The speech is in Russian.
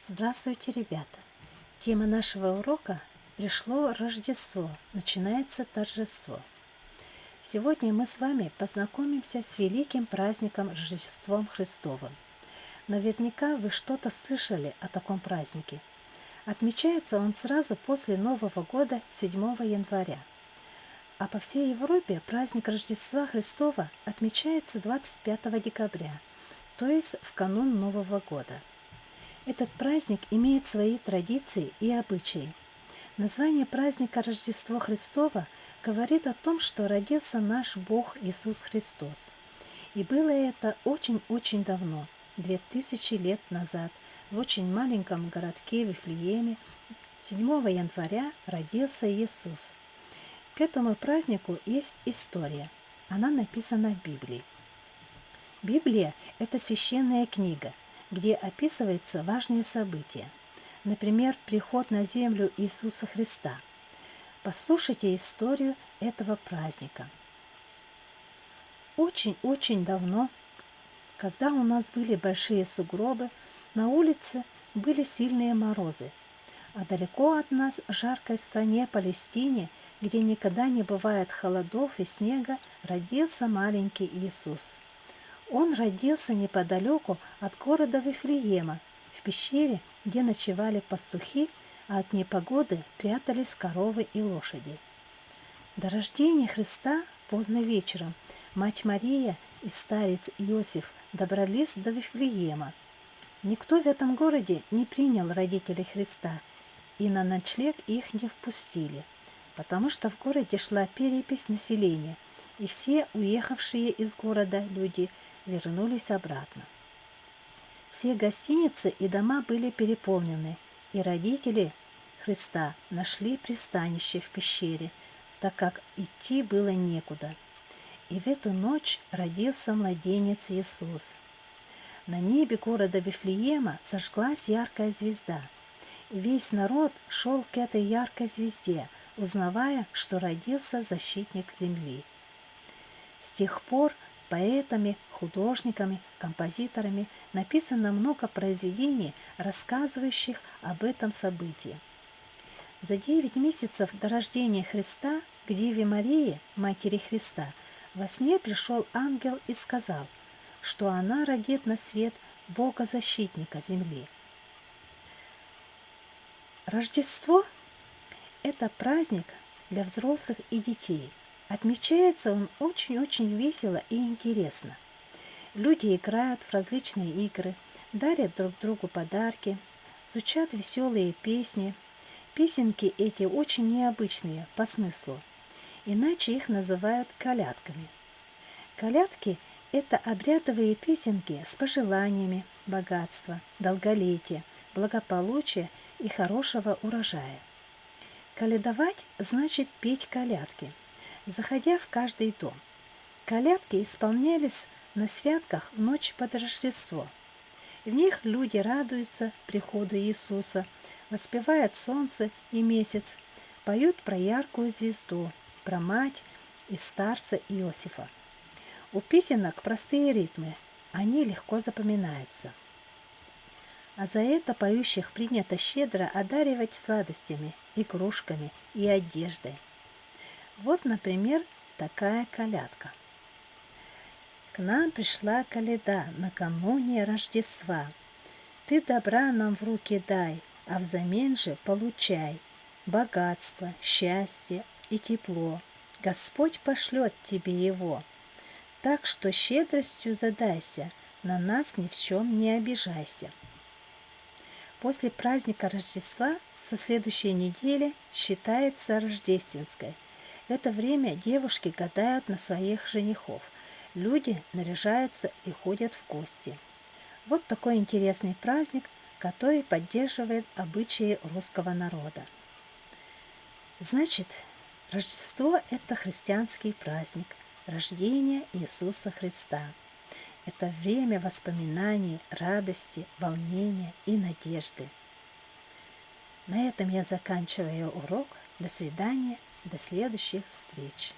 Здравствуйте, ребята! Тема нашего урока «Пришло Рождество, начинается торжество». Сегодня мы с вами познакомимся с великим праздником Рождеством Христовым. Наверняка вы что-то слышали о таком празднике. Отмечается он сразу после Нового года 7 января. А по всей Европе праздник Рождества Христова отмечается 25 декабря, то есть в канун Нового года. Этот праздник имеет свои традиции и обычаи. Название праздника Рождество Христово говорит о том, что родился наш Бог Иисус Христос. И было это очень-очень давно, 2000 лет назад, в очень маленьком городке Вифлееме 7 января родился Иисус. К этому празднику есть история. Она написана в Библии. Библия – это священная книга, где описываются важные события. Например, приход на землю Иисуса Христа. Послушайте историю этого праздника. Очень-очень давно, когда у нас были большие сугробы, на улице были сильные морозы, а далеко от нас, в жаркой стране Палестине, где никогда не бывает холодов и снега, родился маленький Иисус. Он родился неподалеку от города Вифлеема, в пещере, где ночевали пастухи, а от непогоды прятались коровы и лошади. До рождения Христа поздно вечером мать Мария и старец Иосиф добрались до Вифлеема. Никто в этом городе не принял родителей Христа, и на ночлег их не впустили, потому что в городе шла перепись населения, и все уехавшие из города люди вернулись обратно. Все гостиницы и дома были переполнены, и родители Христа нашли пристанище в пещере, так как идти было некуда. И в эту ночь родился младенец Иисус. На небе города Вифлеема зажглась яркая звезда, и весь народ шел к этой яркой звезде, узнавая, что родился защитник земли. С тех пор поэтами, художниками, композиторами написано много произведений, рассказывающих об этом событии. За 9 месяцев до рождения Христа к Деве Марии, матери Христа, во сне пришел ангел и сказал, что она родит на свет Бога-защитника земли. Рождество – это праздник для взрослых и детей. Отмечается он очень-очень весело и интересно. Люди играют в различные игры, дарят друг другу подарки, звучат веселые песни. Песенки эти очень необычные по смыслу, иначе их называют колядками. Колядки – это обрядовые песенки с пожеланиями богатства, долголетия, благополучия и хорошего урожая. Колядовать значит петь колядки, заходя в каждый дом. Колядки исполнялись на святках в ночь под Рождество. В них люди радуются приходу Иисуса, воспевают солнце и месяц, поют про яркую звезду, про мать и старца Иосифа. У песенок простые ритмы, они легко запоминаются. А за это поющих принято щедро одаривать сладостями, игрушками и одеждой. Вот, например, такая колядка. К нам пришла коляда накануне Рождества. Ты добра нам в руки дай, а взамен же получай богатство, счастье и тепло. Господь пошлет тебе его. Так что щедростью задайся, на нас ни в чем не обижайся. После праздника Рождества со следующей недели считается рождественской. В это время девушки гадают на своих женихов. Люди наряжаются и ходят в гости. Вот такой интересный праздник, который поддерживает обычаи русского народа. Значит, Рождество – это христианский праздник рождения Иисуса Христа. Это время воспоминаний, радости, волнения и надежды. На этом я заканчиваю урок. До свидания, до следующих встреч.